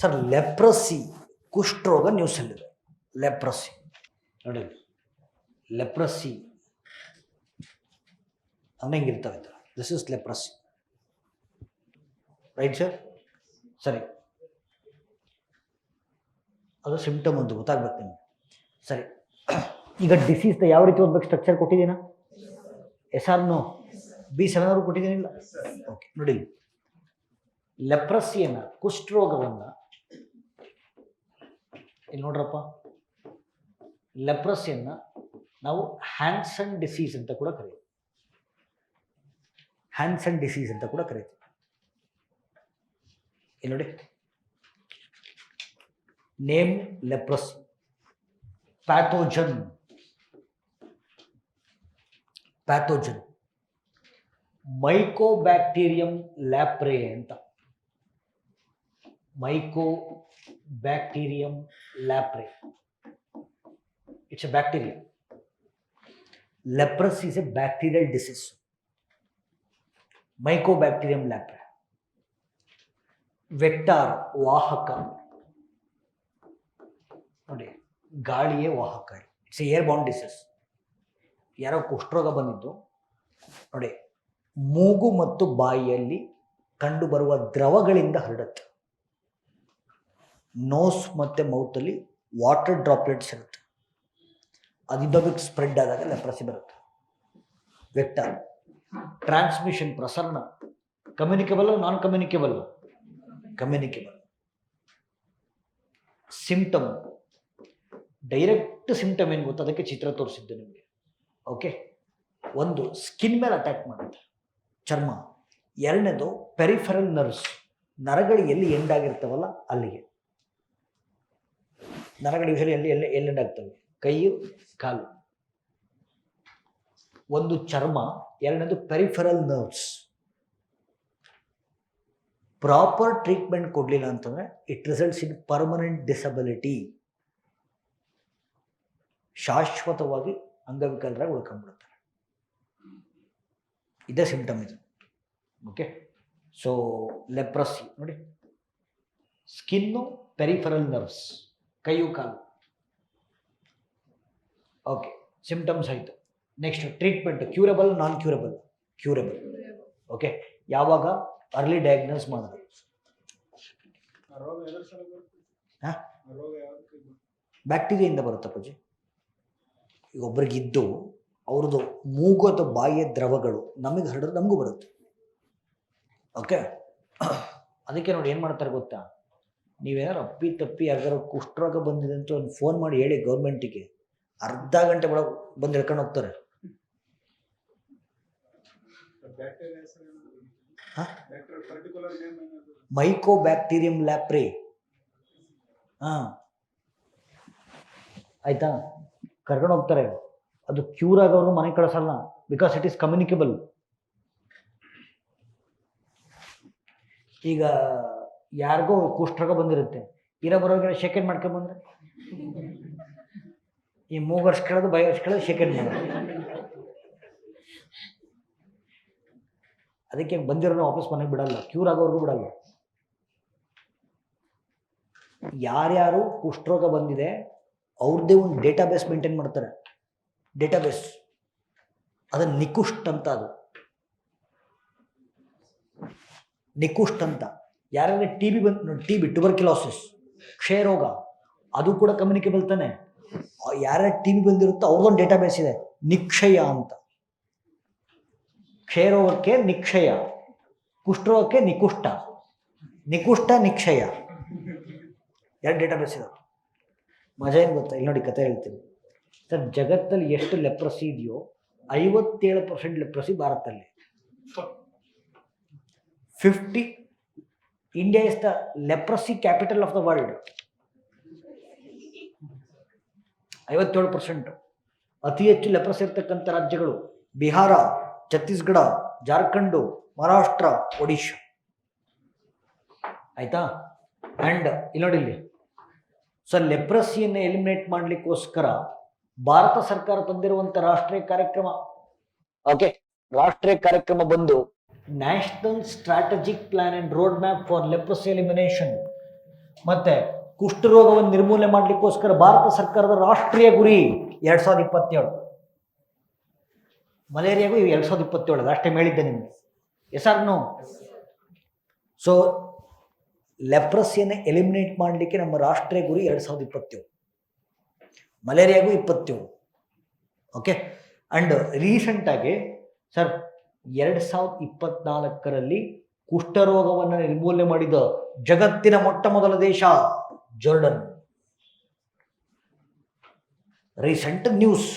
Sir leprosy ಕುಷ್ಠರೋಗ ನ್ಯೂಸಲ್ಲಿದೆ. Leprosy ನೋಡಿ, ಲೆಪ್ರಸಿ ಹಂಗಿರ್ತವೆ. This is leprosy, right sir? ಸರಿ, ಅದು ಸಿಂಪ್ಟಮ್ ಒಂದು ಗೊತ್ತಾಗ್ಬೇಕು ನಿಮಗೆ. ಸರಿ, ಈಗ ಡಿಸೀಸ್ದ ಯಾವ ರೀತಿ ಓದ್ಬೇಕು ಸ್ಟ್ರಕ್ಚರ್ ಕೊಟ್ಟಿದ್ದೀನ? Yes or no? B7 ಅವರು ಕೊಟ್ಟಿದ್ದೀನಿಲ್ಲ? ಓಕೆ, ನೋಡಿ ಲೆಪ್ರಸಿಯನ್ನು, ಕುಷ್ಠರೋಗವನ್ನು ಇಲ್ಲಿ ನೋಡ್ರಪ್ಪ, ಲೆಪ್ರಸಿಯನ್ನು ನಾವು ಹ್ಯಾನ್ಸನ್ ಡಿಸೀಸ್ ಅಂತ ಕೂಡ ಕರೀತೀವಿ. ಹ್ಯಾನ್ಸನ್ ಡಿಸೀಸ್ ಅಂತ ಕೂಡ ಕರೀತೀವಿ. ಇಲ್ಲಿ ನೋಡಿ, name leprosy, pathogen mycobacterium leprae ಅಂತ. Mycobacterium leprae, it's a bacteria. Leprosy is a bacterial disease. Mycobacterium leprae. Vector, ವಾಹಕ ನೋಡಿ, ಗಾಳಿಯೇ ವಾಹಕ. It's a air bound disease. ಯಾರೋ ಕುಷ್ಠರೋಗ ಬಂದಿದ್ದು ನೋಡಿ, ಮೂಗು ಮತ್ತು ಬಾಯಿಯಲ್ಲಿ ಕಂಡುಬರುವ ದ್ರವಗಳಿಂದ ಹರಡುತ್ತೆ. ನೋಸ್ ಮತ್ತು ಮೌತಲ್ಲಿ ವಾಟರ್ ಡ್ರಾಪ್ಲೆಟ್ಸ್ ಇರುತ್ತೆ. ಅದು ಇನ್ನೊಬ್ಬಕ್ಕೆ ಸ್ಪ್ರೆಡ್ ಆದಾಗ ಲೆಪ್ರಸಿ ಬರುತ್ತೆ. ವೆಕ್ಟರ್. ಟ್ರಾನ್ಸ್ಮಿಷನ್, ಪ್ರಸರಣ. ಕಮ್ಯುನಿಕೇಬಲ್, ನಾನ್ communicable? Communicable. Symptom, direct symptom ಏನು ಗೊತ್ತಾ? ಅದಕ್ಕೆ ಚಿತ್ರ ತೋರಿಸಿದ್ದು ನಿಮಗೆ. ಓಕೆ, ಒಂದು ಸ್ಕಿನ್ ಮೇಲೆ ಅಟ್ಯಾಕ್ ಮಾಡುತ್ತೆ, ಚರ್ಮ. ಎರಡನೇದು ಪೆರಿಫೆರಲ್ ನರ್ವ್ಸ್, ನರಗಳು ಎಲ್ಲಿ ಎಂಡ್ ಆಗಿರ್ತಾವಲ್ಲ ಅಲ್ಲಿಗೆ. ನರಗಳು ಯೂಶಲಿ ಎಲ್ಲಿ ಎಂಡ್ ಆಗ್ತವೆ? ಕೈ, ಕಾಲು. ಒಂದು ಚರ್ಮ, ಎರಡನೇದು ಪೆರಿಫೆರಲ್ ನರ್ವ್ಸ್. ಪ್ರಾಪರ್ ಟ್ರೀಟ್ಮೆಂಟ್ ಕೊಡಲಿಲ್ಲ ಅಂತಂದರೆ it results in permanent disability. ಶಾಶ್ವತವಾಗಿ ಅಂಗವಿಕಲರಾಗಿ ಉಳ್ಕೊಂಡ್ಬಿಡ್ತಾರೆ. ಇದೇ ಸಿಂಪ್ಟಮ್ ಇದು. ಓಕೆ, ಸೊ ಲೆಪ್ರಸಿ ನೋಡಿ, ಸ್ಕಿನ್ನು, ಪೆರಿಫೆರಲ್ ನರ್ವ್ಸ್, ಕೈಯು ಕಾಲು. ಓಕೆ, ಸಿಂಪ್ಟಮ್ಸ್ ಆಯಿತು. ನೆಕ್ಸ್ಟ್ ಟ್ರೀಟ್ಮೆಂಟ್, ಕ್ಯೂರಬಲ್, ನಾನ್ ಕ್ಯೂರಬಲ್? ಕ್ಯೂರಬಲ್. ಓಕೆ, ಯಾವಾಗ? ಅರ್ಲಿ ಡಯಾಗ್ನೋಸ್ ಮಾಡೋದು. ಬ್ಯಾಕ್ಟೀರಿಯಿಂದ ಬರುತ್ತೆ ಪೂಜೆ. ಈಗ ಒಬ್ರಿಗಿದ್ದು ಅವ್ರದ್ದು ಮೂಗು ಅಥವಾ ಬಾಯಿಯ ದ್ರವಗಳು ನಮಗೆ ಹರಡಿದ್ರೆ ನಮಗೂ ಬರುತ್ತೆ. ಓಕೆ, ಅದಕ್ಕೆ ನೋಡಿ ಏನು ಮಾಡ್ತಾರೆ ಗೊತ್ತಾ? ನೀವೇನಾರು ಅಪ್ಪಿ ತಪ್ಪಿ ಯಾರಿಗಾರು ಕುಷ್ಠರೋಗ ಬಂದಿದೆ ಅಂತ ಒಂದು ಫೋನ್ ಮಾಡಿ ಹೇಳಿ ಗೌರ್ಮೆಂಟಿಗೆ, ಅರ್ಧ ಗಂಟೆ ಒಳಗೆ ಬಂದು ಹಿಡ್ಕೊಂಡು ಹೋಗ್ತಾರೆ. ಮೈಕೋಬ್ಯಾಕ್ಟೀರಿಯಂ ಲ್ಯಾಪ್ರೆ. ಆಯ್ತಾ, ಕರ್ಕೊಂಡು ಹೋಗ್ತಾರೆ. ಅದು ಕ್ಯೂರ್ ಆಗೋರು ಮನೆ ಕಳಿಸಲ್ಲ, ಬಿಕಾಸ್ ಇಟ್ ಈಸ್ ಕಮ್ಯುನಿಕೇಬಲ್. ಈಗ ಯಾರಿಗೋ ಕುಷ್ಠರೋಗ ಬಂದಿರುತ್ತೆ, ಬರೋರಿಗೆ ಶೇಕೆಂಡ್ ಮಾಡ್ಕೊಂಡ್ಬಂದ್ರೆ ಈ ಮೂಗರ್ಸ್ಕೊಳ್ಳೋದು, ಬಯಸ್ಕೊಳ್ಳೋದು, ಶೇಕೆಂಡ್ ಮಾಡೋದು. ಅದಕ್ಕೆ ಬಂದಿರೋನು ವಾಪಸ್ ಮನೆಗೆ ಬಿಡಲ್ಲ, ಕ್ಯೂರ್ ಆಗೋರ್ಗೂ ಬಿಡಲ್ಲ. ಯಾರ್ಯಾರು ಕುಷ್ಠರೋಗ ಬಂದಿದೆ ಅವ್ರದ್ದೇ ಒಂದು ಡೇಟಾಬೇಸ್ ಮೇಂಟೈನ್ ಮಾಡ್ತಾರೆ. ಡೇಟಾಬೇಸ್, ಅದು ನಿಕುಷ್ಟ್ ಅಂತ. ಅದು ನಿಕುಷ್ಟ್ ಅಂತ. ಯಾರ್ಯಾರು TB ಬಂದು, TB, ಟ್ಯೂಬರ್ಕ್ಯುಲೋಸಿಸ್, ಕ್ಷಯರೋಗ, ಅದು ಕೂಡ ಕಮ್ಯುನಿಕೇಬಲ್ ತಾನೆ. ಯಾರ್ಯಾರು TB ಬಂದಿರುತ್ತೋ ಅವ್ರದ್ದೊಂದು ಡೇಟಾಬೇಸ್ ಇದೆ, ನಿಕ್ಷಯ ಅಂತ. ಕ್ಷಯರೋಗಕ್ಕೆ ನಿಕ್ಷಯ, ಕುಷ್ಠರೋಗಕ್ಕೆ ನಿಕುಷ್ಠ. ನಿಕುಷ್ಠ, ನಿಕ್ಷಯ, ಎರಡು ಡೇಟಾಬೇಸ್ ಇದೆ. ಮಜಾ ಏನು ಗೊತ್ತಾ? ಇಲ್ಲಿ ನೋಡಿ, ಕತೆ ಹೇಳ್ತೀನಿ ಸರ್. ಜಗತ್ತಲ್ಲಿ ಎಷ್ಟು ಲೆಪ್ರಸಿ ಇದೆಯೋ 57% ಲೆಪ್ರಸಿ ಭಾರತದಲ್ಲಿ. 50, India is the leprosy capital of the world. 57%. ಅತಿ ಹೆಚ್ಚು ಲೆಪ್ರಸಿ ಇರ್ತಕ್ಕಂಥ ರಾಜ್ಯಗಳು ಬಿಹಾರ, ಛತ್ತೀಸ್ಗಢ, ಜಾರ್ಖಂಡು, ಮಹಾರಾಷ್ಟ್ರ, ಒಡಿಶಾ. ಆಯ್ತಾ? ಆ್ಯಂಡ್ ಇಲ್ಲಿ ನೋಡಿ, ಇಲ್ಲಿ ಸೊ ಲೆಪ್ರಸಿಯನ್ನು ಎಲಿಮಿನೇಟ್ ಮಾಡಲಿಕ್ಕೋಸ್ಕರ ಭಾರತ ಸರ್ಕಾರ ತಂದಿರುವಂಥ ರಾಷ್ಟ್ರೀಯ ಕಾರ್ಯಕ್ರಮ. ಓಕೆ, ರಾಷ್ಟ್ರೀಯ ಕಾರ್ಯಕ್ರಮ ಬಂದು national strategic plan and road map for leprosy elimination. ಮತ್ತೆ ಕುಷ್ಠರೋಗವನ್ನು ನಿರ್ಮೂಲನೆ ಮಾಡಲಿಕ್ಕೋಸ್ಕರ ಭಾರತ ಸರ್ಕಾರದ ರಾಷ್ಟ್ರೀಯ ಗುರಿ 2027. ಮಲೇರಿಯಾಗೂ 2027 ಲಾಸ್ಟ್ ಟೈಮ್ ಹೇಳಿದ್ದೆ ನಿಮಗೆ. Yes or no? ಸೊ ಲೆಪ್ರಸಿಯನ್ನು ಎಲಿಮಿನೇಟ್ ಮಾಡಲಿಕ್ಕೆ ನಮ್ಮ ರಾಷ್ಟ್ರೀಯ ಗುರಿ 2027, ಮಲೇರಿಯಾಗೂ 27. ಓಕೆ. ಅಂಡ್ ರೀಸೆಂಟಾಗಿ ಸರ್ 2024ರಲ್ಲಿ ಕುಷ್ಠರೋಗವನ್ನು ನಿರ್ಮೂಲನೆ ಮಾಡಿದ ಜಗತ್ತಿನ ಮೊಟ್ಟ ಮೊದಲ ದೇಶ ಜೋರ್ಡನ್. Recent news.